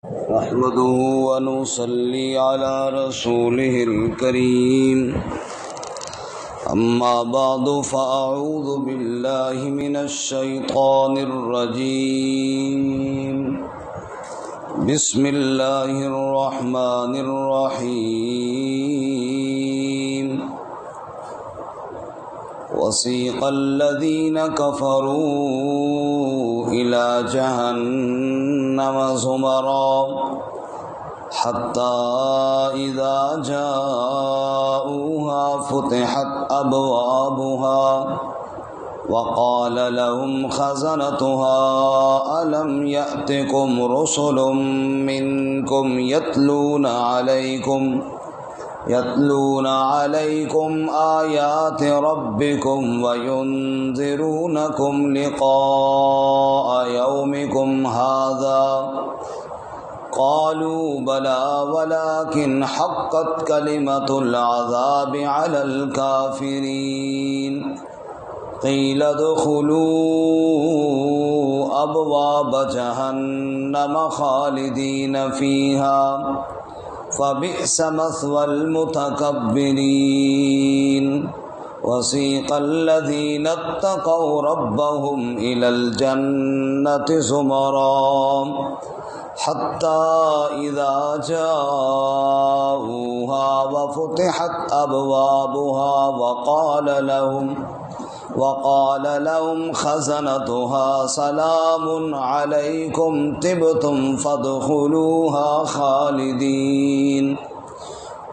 نحمده ونصلي على رسوله الكريم أما بعد فأعوذ بالله من الشيطان الرجيم بسم الله الرحمن الرحيم وسيق الذين كفروا إلى جهنم زمرا حتى إذا جاءوها فتحت أبوابها وقال لهم خزنتها ألم يأتكم رسل منكم يتلون عليكم آيات ربكم وينذرونكم لقاء يومكم هذا قالوا بلى ولكن حقت كلمة العذاب على الكافرين قيل ادخلوا أبواب جهنم خالدين فيها فبئس مثوى المتكبرين وسيق الذين اتقوا ربهم إلى الجنة زمرا حتى إذا جاءوها وفتحت أبوابها وقال لهم خزنتها سلام عليكم طبتم فادخلوها خالدين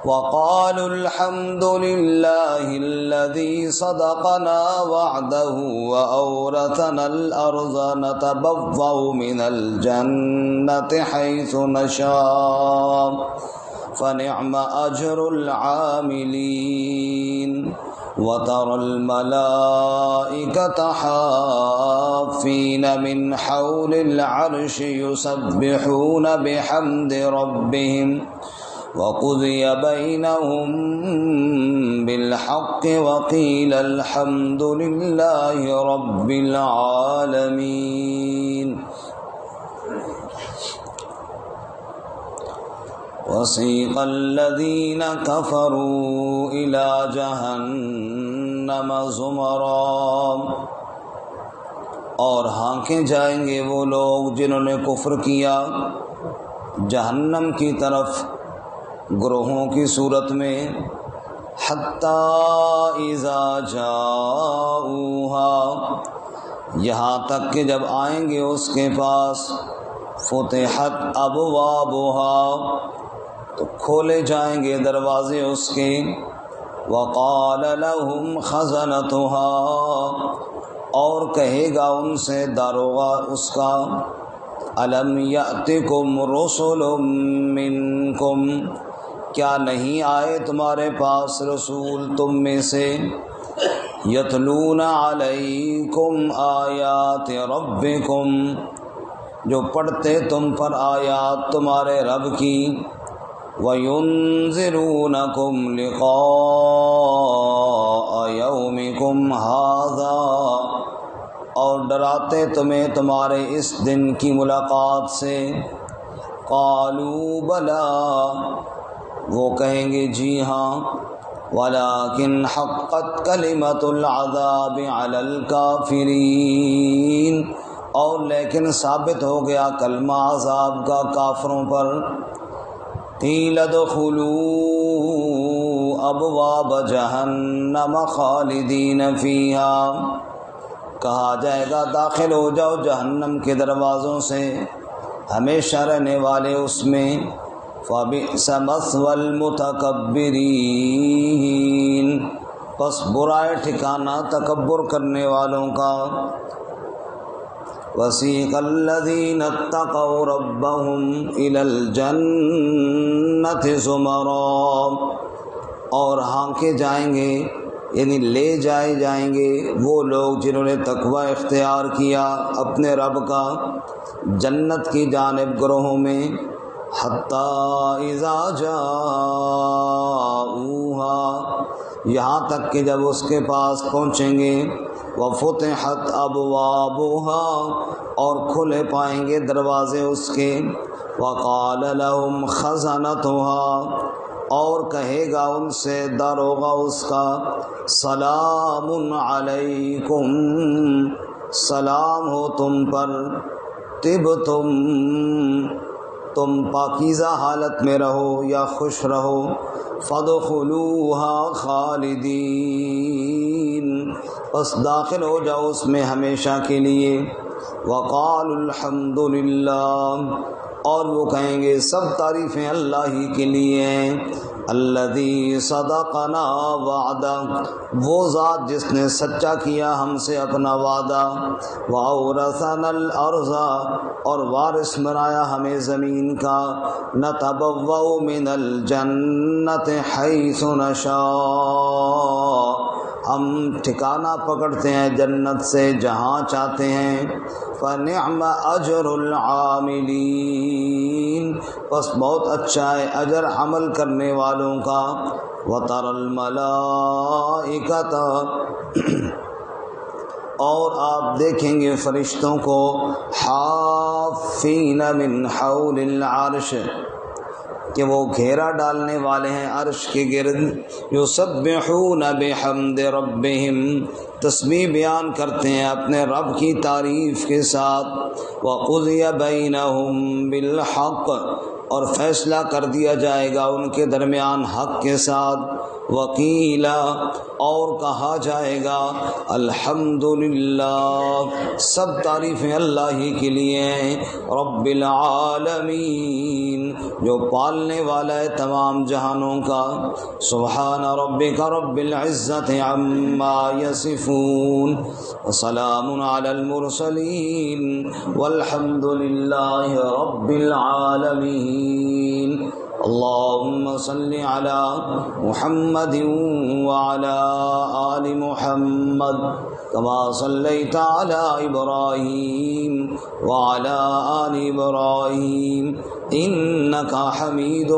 وقالوا الحمد لله الذي صدقنا وعده وأورثنا الأرض نتبوأ من الجنة حيث نشاء فنعم أجر العاملين وترى الملائكة حافين من حول العرش يسبحون بحمد ربهم وقضي بينهم بالحق وقيل الحمد لله رب العالمين وسيق الذين كفروا إلى جهنم زمرا اور ہانکے جائیں گے وہ لوگ جنہوں نے کفر کیا جہنم کی طرف گروہوں کی صورت میں حتی اذا جاؤوہا یہاں تک کہ جب آئیں گے اس کے پاس فتحت ابوابها تو کھولے جائیں گے دروازے اس کے وقال لهم خزنتها اور کہے گا ان سے داروغہ اس کا الم یأتکم رسل منکم کیا نہیں آئے تمہارے پاس رسول تم میں سے یتلون علیکم آیات ربکم جو پڑھتے تم پر آیات تمہارے رب کی وَيُنذِرُونَكُمْ لِقَاءَ يَوْمِكُمْ هَذَا اور ڈراتے تمہیں تمہارے اس دن کی ملاقات سے قَالُوا بَلَى وہ کہیں گے جی ہاں وَلَكِنْ حَقَّتْ كَلِمَةُ الْعَذَابِ عَلَى الْكَافِرِينَ اور لیکن ثابت ہو گیا کلمہ عذاب کا کافروں پر قیل ادخلوا ابواب جہنم خالدین فیہا کہا جائے گا داخل ہو جاؤ جہنم کے دروازوں سے ہمیشہ رہنے والے اس میں فبئس مثوى المتکبرین پس برا ٹھکانہ تکبر کرنے والوں کا وسيق الذين اتقوا ربهم إلى الجنة زمرا اور ہانکے جائیں گے یعنی لے جائیں گے وہ لوگ جنہوں نے تقوی اختیار کیا اپنے رب کا جنت کی جانب گروہوں میں حتی اذا جاؤوها یہاں تک کہ جب اس کے پاس پہنچیں گے وفتحت ابوابها اور کھلے پائیں گے دروازے اس کے، وقال لهم خزنتها اور کہے گا ان سے داروغہ اس کا، سلام علیکم سلام ہو تم پر، طبتم تم پاکیزہ حالت میں رہو یا خوش رہو، فادخلوها خالدین پس داخل ہو جاؤ اس میں ہمیشہ کے لیے، وقالوا الحمد للہ اور وہ کہیں گے سب تعریفیں اللہ ہی کے لیے ہیں، الذی صدقنا وعدہ وہ ذات جس نے سچا کیا ہم سے اپنا وعدہ، وَأَوْرَثَنَا الْأَرْضَ اور وارث بنایا ہمیں زمین کا، نَتَبَوَّأُ مِنَ الْجَنَّةِ حَيْثُ نَشَاءُ ہم ٹھکانہ پکڑتے ہیں جنت سے جہاں چاہتے ہیں، فَنِعْمَ أَجْرُ الْعَامِلِينَ بس بہت اچھا ہے اجر عمل کرنے والوں کا، وَتَرَى الْمَلَائِكَةَ اور آپ دیکھیں گے فرشتوں کو، حافین من حول العرش کہ وہ گھیرا ڈالنے والے ہیں عرش کے گرد، یسبحون بحمد ربہم تسبیح بیان کرتے ہیں اپنے رب کی تعریف کے ساتھ، وقضی بینہم بالحق اور فیصلہ کر دیا جائے گا ان کے درمیان حق کے ساتھ، وقیلا اور کہا جائے گا الحمدللہ سب تعریفیں اللہ ہی کے لیے ہیں، رب العالمین جو پالنے والا ہے تمام جہانوں کا، سبحان ربک رب العزت عما یصفون وسلام علی المرسلین والحمد للہ رب العالمین۔ اللهم صل على محمد وعلى آل محمد كما صليت على إبراهيم وعلى آل إبراهيم إنك حميد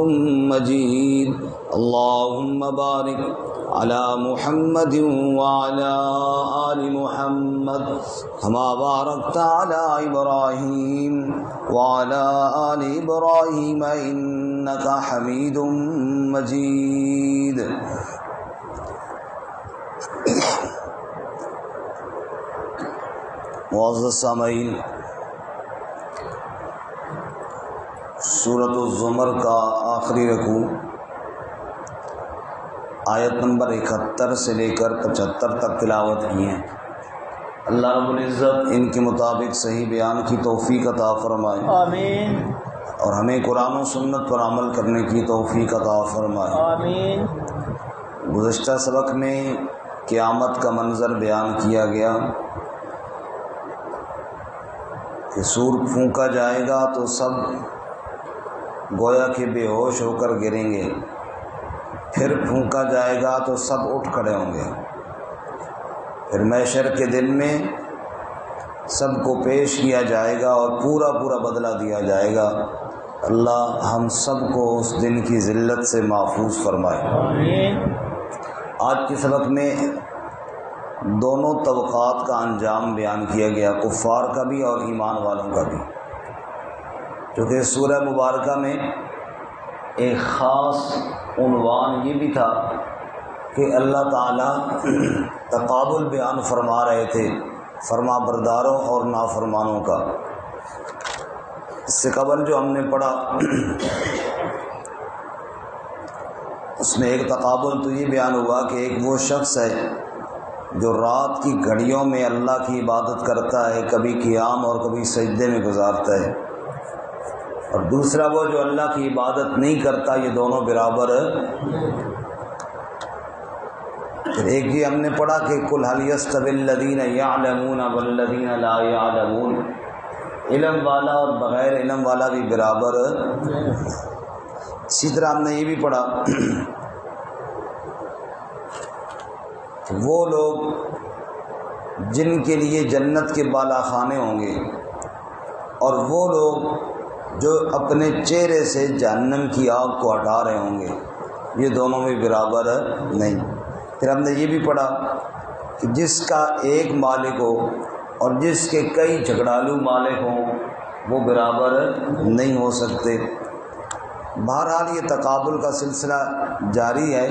مجيد۔ اللهم بارك على محمد وعلى آل محمد كما باركت على إبراهيم وعلى آل إبراهيم إنك حميد مجيد۔ معزز سامعین، سورۃ الزمر کا آخری رکوع آیت نمبر 71 سے لے کر 75 تک تلاوت کی ہیں۔ اللہ رب العزت ان کے مطابق صحیح بیان کی توفیق عطا فرمائے، آمین، اور ہمیں قرآن و سنت پر عمل کرنے کی توفیق عطا فرمائے، آمین۔ گزشتہ سبق میں قیامت کا منظر بیان کیا گیا کہ سور پھونکا جائے گا تو سب گویا کہ بے ہوش ہو کر گریں گے، پھر پھونکا جائے گا تو سب اٹھ کھڑے ہوں گے، پھر محشر کے دن میں سب کو پیش کیا جائے گا اور پورا بدلہ دیا جائے گا۔ اللہ ہم سب کو اس دن کی ذلت سے محفوظ فرمائے، آمین۔ آج کے سبق میں دونوں طبقات کا انجام بیان کیا گیا، کفار کا بھی اور ایمان والوں کا بھی، کیونکہ سورہ مبارکہ میں ایک خاص عنوان یہ بھی تھا کہ اللہ تعالیٰ تقابل بیان فرما رہے تھے فرما برداروں اور نافرمانوں کا۔ اس سے قبل جو ہم نے پڑھا اس میں ایک تقابل تو یہ بیان ہوا کہ ایک وہ شخص ہے جو رات کی گھڑیوں میں اللہ کی عبادت کرتا ہے، کبھی قیام اور کبھی سجدے میں گزارتا ہے، اور دوسرا وہ جو اللہ کی عبادت نہیں کرتا، یہ دونوں برابر۔ پھر ایک یہ ہم نے پڑھا کہ قُلْ هَلْ يَسْتَوِي الَّذِينَ يَعْلَمُونَ وَالَّذِينَ لَا يَعْلَمُونَ علم والا اور بغیر علم والا بھی برابر۔ اسی طرح ہم نے یہ بھی پڑھا وہ لوگ جن کے لیے جنت کے بالا خانے ہوں گے اور وہ لوگ جو اپنے چہرے سے جہنم کی آگ کو ہٹا رہے ہوں گے، یہ دونوں میں برابر نہیں۔ پھر ہم نے یہ بھی پڑھا کہ جس کا ایک مالک ہو اور جس کے کئی جھگڑالو مالک ہوں وہ برابر نہیں ہو سکتے۔ بہرحال یہ تقابل کا سلسلہ جاری ہے،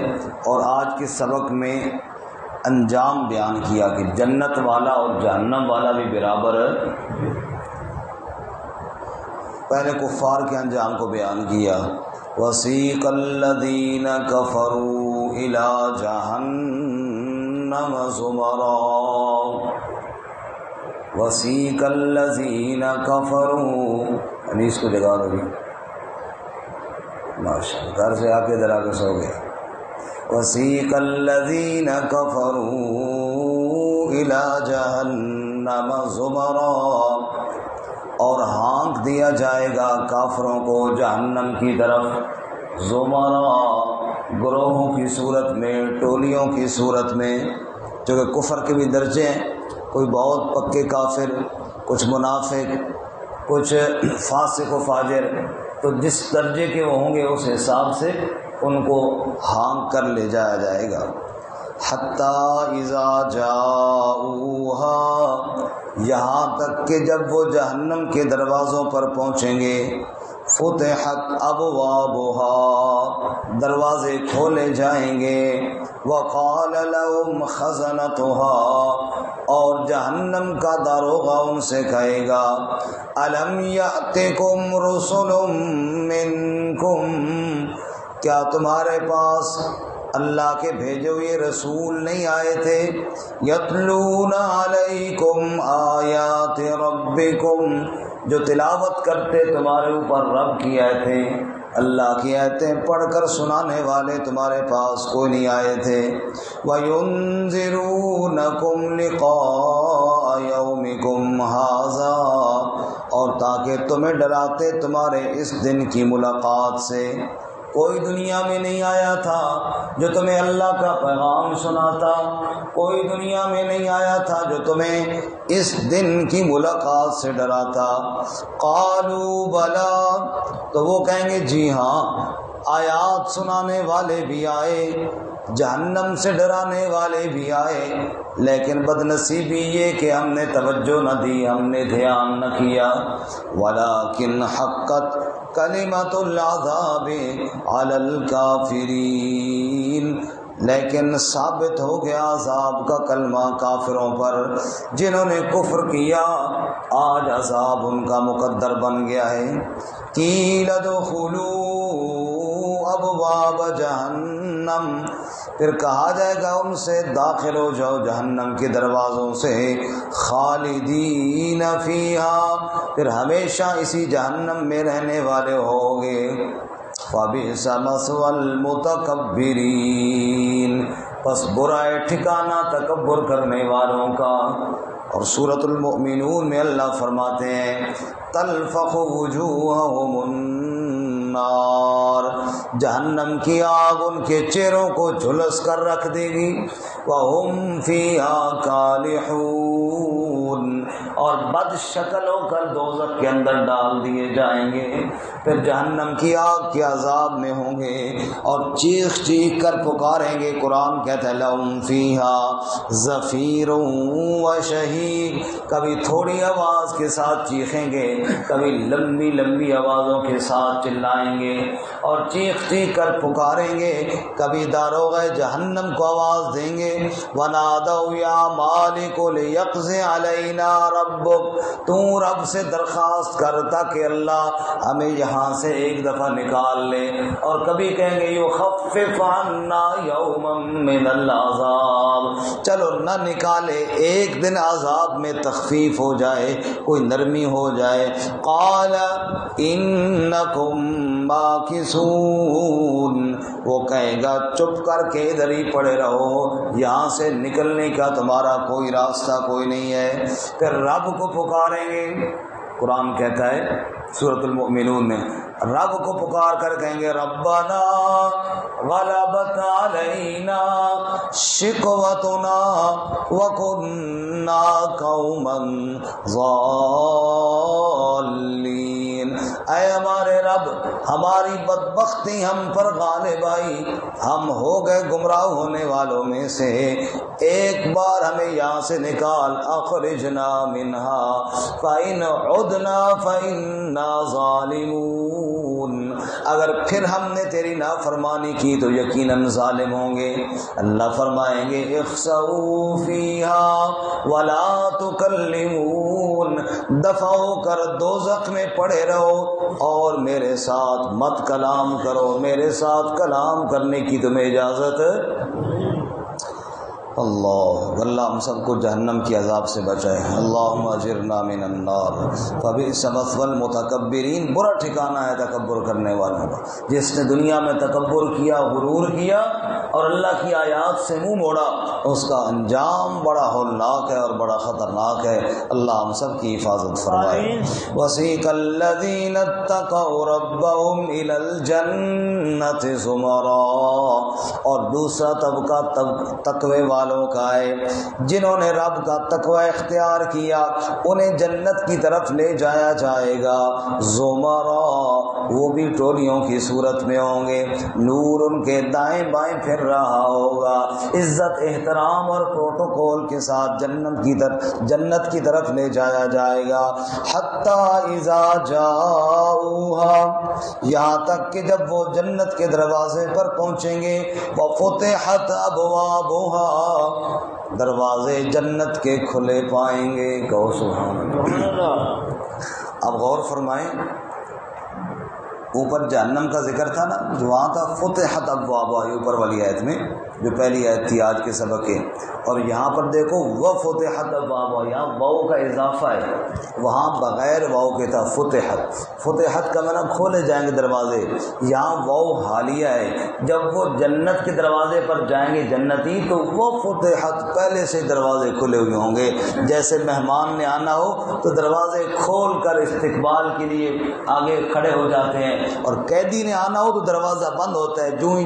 اور آج کے سبق میں انجام بیان کیا کہ جنت والا اور جہنم والا بھی برابر۔ پہلے کفار کے انجام کو بیان کیا، وَسِيقَ الَّذِينَ كَفَرُوا إِلَى جَهَنَّمَ زُمَرًا، وَسِيقَ الَّذِينَ كَفَرُوا، حدیث کو جگہ ہوگی ماشاءاللہ، گھر سے آ کے ادھر آ کے سو گئے۔ وَسِيقَ الَّذِينَ كَفَرُوا إِلَى جَهَنَّمَ زُمَرًا، اور ہانک دیا جائے گا کافروں کو جہنم کی طرف، زمرا، گروہوں کی صورت میں، ٹولیوں کی صورت میں، جو کہ کفر کے بھی درجے ہیں، کوئی بہت پکے کافر، کچھ منافق، کچھ فاسق و فاجر، تو جس درجے کے وہ ہوں گے اس حساب سے ان کو ہانک کر لے جایا جائے گا۔ حتی اذا جاؤہا، یہاں تک کہ جب وہ جہنم کے دروازوں پر پہنچیں گے، فتحت ابوابہا، دروازے کھولے جائیں گے، وقال لهم خزنتہا، اور جہنم کا داروغہ ان سے کہے گا، الم یأتکم رسل منکم، کیا تمہارے پاس اللہ کے بھیجے ہوئے رسول نہیں آئے تھے، یتلون علیکم آیات ربکم، جو تلاوت کرتے تمہارے اوپر رب کی آیتیں، اللہ کی آیتیں پڑھ کر سنانے والے تمہارے پاس کوئی نہیں آئے تھے، وَيُنذِرُونَكُمْ لِقَاءَ يَوْمِكُمْ هَٰذَا، اور تاکہ تمہیں ڈراتے تمہارے اس دن کی ملاقات سے۔ کوئی دنیا میں نہیں آیا تھا جو تمہیں اللہ کا پیغام سناتا، کوئی دنیا میں نہیں آیا تھا جو تمہیں اس دن کی ملاقات سے ڈراتا۔ قالوا بلا، تو وہ کہیں گے جی ہاں، آیات سنانے والے بھی آئے، جہنم سے ڈرانے والے بھی آئے، لیکن بدنصیبی یہ کہ ہم نے توجہ نہ دی، ہم نے دھیان نہ کیا۔ وَلَٰكِنْ حَقَّتْ کلمۃ العذاب علی الکافرین، لیکن ثابت ہو گیا عذاب کا کلمہ کافروں پر، جنہوں نے کفر کیا آج عذاب ان کا مقدر بن گیا ہے۔ قیل ادخلوا ابواب جہنم، پھر کہا جائے گا ان سے داخل ہو جاؤ جہنم کے دروازوں سے، خالدین فیہا، پھر ہمیشہ اسی جہنم میں رہنے والے ہوگے۔ فبئس مثوى المتکبرین، پس برا ہے ٹھکانہ تکبر کرنے والوں کا۔ اور سورۃ المؤمنون میں اللہ فرماتے ہیں، تلفح وجوہہم النار، جہنم کی آگ ان کے چہروں کو جھلس کر رکھ دے گی، وہم فیہا کالحون، اور بد شکل ہو کر دوزخ کے اندر ڈال دیے جائیں گے، پھر جہنم کی آگ کے عذاب میں ہوں گے اور چیخ چیخ کر پکاریں گے۔ قرآن کہتا ہے لہم فیہا زفیر و شہیق، کبھی تھوڑی آواز کے ساتھ چیخیں گے، کبھی لمبی لمبی آوازوں کے ساتھ چلائیں گے اور چیخ چیخ کر پکاریں گے، کبھی داروغہ جہنم کو آواز دیں گے، وَنَادَوْا يَا مَالِكُ لِيَقْضِ عَلَيْنَا رَبُّكَ، تو رب سے درخواست کرتا کہ اللہ ہمیں یہاں سے ایک دفعہ نکال لے، اور کبھی کہیں گے يُخَفِّفْ عَنَّا يَوْمًا مِّنَ الْعَذَابِ، چلو نہ نکالے، ایک دن عذاب میں تخفیف ہو جائے، کوئی نرمی ہو جائے۔ قَالَ إِنَّكُمْ مَاكِثُونَ، وہ کہے گا چپ کر کے ادھر ہی پڑے رہو، یہاں سے نکلنے کا تمہارا کوئی راستہ کوئی نہیں ہے۔ پھر رب کو پکاریں گے، قرآن کہتا ہے سورۃ المؤمنون میں، رب کو پکار کر کہیں گے ربنا غلبت علینا شقوتنا وکننا قوما ضالین، اے ہمارے رب ہماری بدبختی ہم پر غالب آئی، ہم ہو گئے گمراہ ہونے والوں میں سے، ایک بار ہمیں یہاں سے نکال، اخرجنا منہا فإن عدنا فإنا ظالمون، اگر پھر ہم نے تیری نافرمانی کی تو یقیناً ظالم ہوں گے۔ اللہ فرمائیں گے اخسؤوا فیہا ولا تکلمون، دفع ہو کر دوزخ میں پڑے رہو اور میرے ساتھ مت کلام کرو، میرے ساتھ کلام کرنے کی تمہیں اجازت۔ اللہ ہم سب کو جہنم کی عذاب سے بچائے، اللہم اجرنا من النار فبئس مثوى المتکبرین، برا ٹھکانہ ہے تکبر کرنے والوں کا، جس نے دنیا میں تکبر کیا، غرور کیا اور اللہ کی آیات سے منہ موڑا، اس کا انجام بڑا ہولناک ہے اور بڑا خطرناک ہے۔ اللہ ہم سب کی حفاظت فرمائے۔ وسیق الذین اتقوا ربهم الى الجنۃ زمرا، اور دوسرا طبقہ تقوی والوں کا ہے، جنہوں نے رب کا تقوی اختیار کیا انہیں جنت کی طرف لے جایا جائے گا، زمرا، وہ بھی ٹولیوں کی صورت میں ہوں گے، نور ان کے دائیں بائیں پھر رہا ہوگا، عزت احترام اور پروٹوکول کے ساتھ جنت کی طرف لے جایا جائے گا، حتی اذا جاؤہا، یہاں تک کہ جب وہ جنت کے دروازے پر پہنچیں گے، وفتحت ابوابہا، دروازے جنت کے کھلے پائیں گے، کہو سبحان اللہ۔ اب غور فرمائیں، اوپر جہنم کا ذکر تھا نا، جو وہاں تھا فتحت ابوابہا، اوپر والی آیت میں جو پہلی آیت تھی آج کے سبق کے، اور یہاں پر دیکھو وفتحت ابوابہا، یہاں واؤ کا اضافہ ہے، وہاں بغیر واؤ کے تھا فتحت، فتحت کا معنی کھولے جائیں گے دروازے، یہاں واؤ حالیہ ہے، جب وہ جنت کے دروازے پر جائیں گے جنتی تو وہ فتحت، پہلے سے دروازے کھلے ہوئے ہوں گے، جیسے مہمان نے آنا ہو تو دروازے کھول کر استقبال کے لیے آگے کھڑے ہو جاتے ہیں، اور قیدی نے آنا ہو تو دروازہ بند ہوتا ہے، جو ہی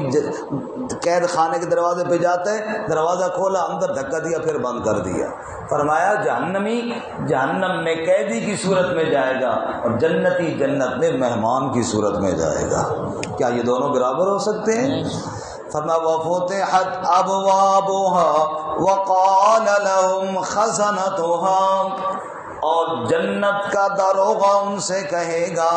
قید خانے کے دروازے پہ جاتا ہے دروازہ کھولا، اندر دھکا دیا پھر بند کر دیا۔ فرمایا جہنمی جہنم میں قیدی کی صورت میں جائے گا اور جنتی جنت میں مہمان کی صورت میں جائے گا، کیا یہ دونوں برابر ہو سکتے ہیں؟ فرمایا وفتحت ابوابها وقال لهم خزنتها، اور جنت کا داروغہ ان سے کہے گا،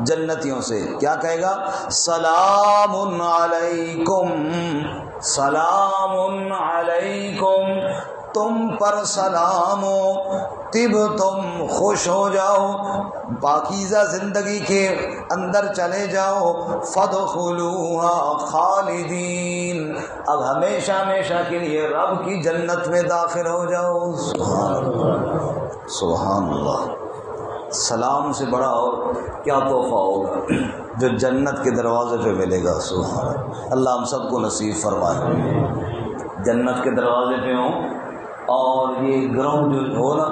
جنتیوں سے کیا کہے گا؟ سلام علیکم، سلام علیکم، تم پر سلام ہو، طب تم خوش ہو جاؤ، پاکیزہ زندگی کے اندر چلے جاؤ، فادخلوها خالدین، اب ہمیشہ ہمیشہ کے لیے رب کی جنت میں داخل ہو جاؤ۔ سبحان اللہ، سبحان اللہ، سلام سے بڑا اور کیا تحفہ ہوگا جو جنت کے دروازے پہ ملے گا۔ سبحان اللہ، ہم سب کو نصیب فرمائے جنت کے دروازے پہ ہوں، اور یہ گروہ جو ہو نا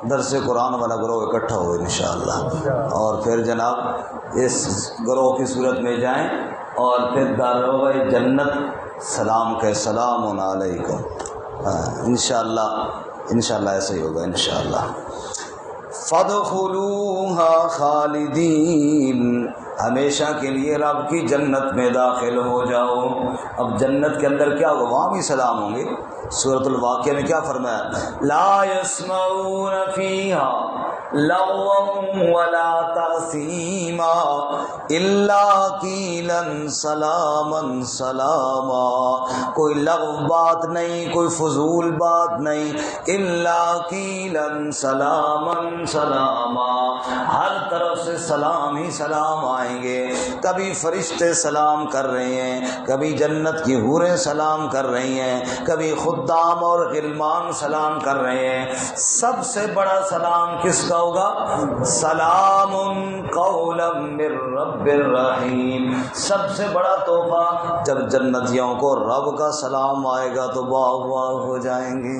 درس قرآن والا گروہ اکٹھا ہو انشاءاللہ، اور پھر جناب اس گروہ کی صورت میں جائیں اور پھر داروغہ جنت سلام کہ سلام علیکم، انشاءاللہ ایسا ہی ہوگا انشاءاللہ۔ فادخلوها خالدین، ہمیشہ کے لیے رب کی جنت میں داخل ہو جاؤ۔ اب جنت کے اندر کیا ہوگا؟ وہاں بھی سلام ہوں گے۔ سورۃ الواقعہ میں کیا فرمایا؟ لا يسمعون فيها لغوا ولا تأثیما الا قیلا سلاما سلاما، کوئی لغو بات نہیں، کوئی فضول بات نہیں، الا قیلا سلاما سلاما، ہر طرف سے سلام ہی سلام آئیں گے، کبھی فرشتے سلام کر رہے ہیں، کبھی جنت کی حوریں سلام کر رہی ہیں، کبھی خدام اور غلمان سلام کر رہے ہیں۔ سب سے بڑا سلام کس کا ہوگا؟ سلام قولا من رب الرحیم، سب سے بڑا تحفہ جب جنتیوں کو رب کا سلام آئے گا تو باغ باغ ہو جائیں گے،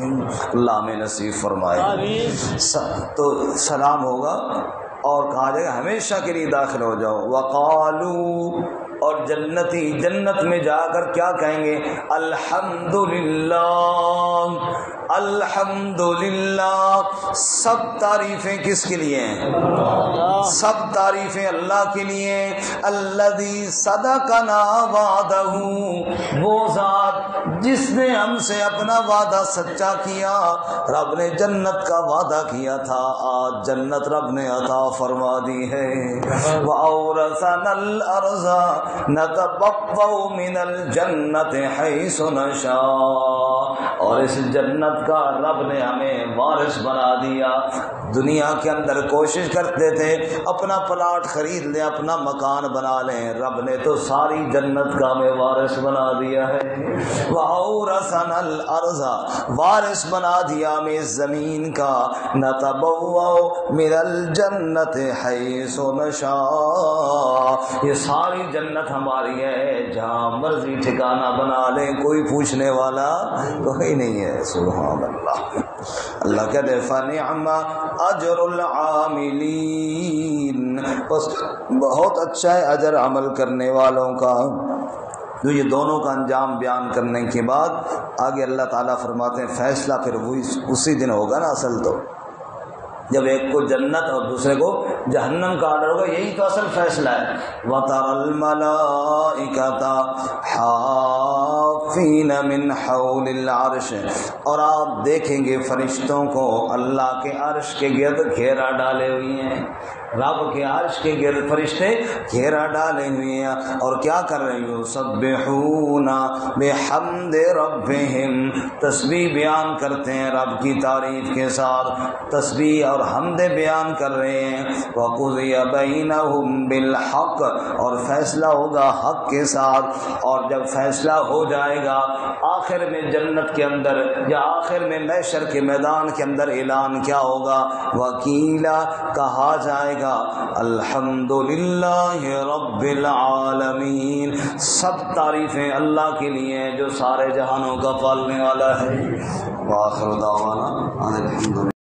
اللہ میں نصیب فرمائے۔ تو سلام ہوگا اور کہا جائے گا ہمیشہ کے لیے داخل ہو جاؤ۔ وقالو، اور جنتی جنت میں جا کر کیا کہیں گے؟ الحمدللہ الحمدللہ، سب تعریفیں کس کے لیے ہیں؟ سب تعریفیں اللہ کے لیے۔ الذی صدقنا وعدہ، وہ ذات جس نے ہم سے اپنا وعدہ سچا کیا۔ رب نے جنت کا وعدہ کیا تھا، آج جنت رب نے عطا فرما دی ہے۔ وَأَوْرَثَنَا الْأَرْضَ نَتَبَوَّأُ مِنَ الْجَنَّةِ حَيْثُ نَشَاءُ، اور اس جنت کا رب نے ہمیں وارث بنا دیا۔ دنیا کے اندر کوشش کرتے تھے اپنا پلاٹ خرید لیں، اپنا مکان بنا لیں، رب نے تو ساری جنت کا ہمیں وارث بنا دیا ہے۔ وَأَوْرَثَنَا الْأَرْضَ، وارث بنا دیا ہمیں زمین کا۔ نَتَبَوَّأُ مِنَ الْجَنَّةِ حَيْثُ نَشَاءُ، یہ ساری جنت ہماری ہے، جہاں مرضی ٹھکانہ بنا لیں، کوئی پوچھنے والا کوئی نہیں ہے۔ سبحان اللہ۔ اللہ کہتے ہیں فَنِعْمَ اجر العاملین، بس بہت اچھا ہے اجر عمل کرنے والوں کا۔ تو یہ دونوں کا انجام بیان کرنے کے بعد آگے اللہ تعالیٰ فرماتے ہیں فیصلہ پھر وہی اسی دن ہوگا نا، اصل تو جب ایک کو جنت اور دوسرے کو جہنم کا آرڈر ہوگا، یہی تو اصل فیصلہ ہے۔ وَتَرَى الْمَلَائِكَةَ حَافِّينَ مِنْ حَوْلِ الْعَرْشِ، اور آپ دیکھیں گے فرشتوں کو اللہ کے عرش کے گرد گھیرا ڈالے ہوئے ہیں۔ رب کے عرش کے گرد فرشتے گھیرا ڈالے ہوئے ہیں، اور کیا کر رہے ہیں؟ یسبحون بحمد ربہم، تسبیح بیان کرتے ہیں رب کی تعریف کے ساتھ، تسبیح اور حمد بیان کر رہے ہیں۔ وقضی بینہم بالحق، اور فیصلہ ہوگا حق کے ساتھ، اور جب فیصلہ ہو جائے گا آخر میں جنت کے اندر یا آخر میں محشر کے میدان کے اندر اعلان کیا ہوگا؟ وکیلا، کہا جائے گا الحمدللہ رب العالمین، سب تعریفیں اللہ کے لیے ہیں جو سارے جہانوں کا پالنے والا ہے۔ وآخر دعوانا ان الحمدللہ۔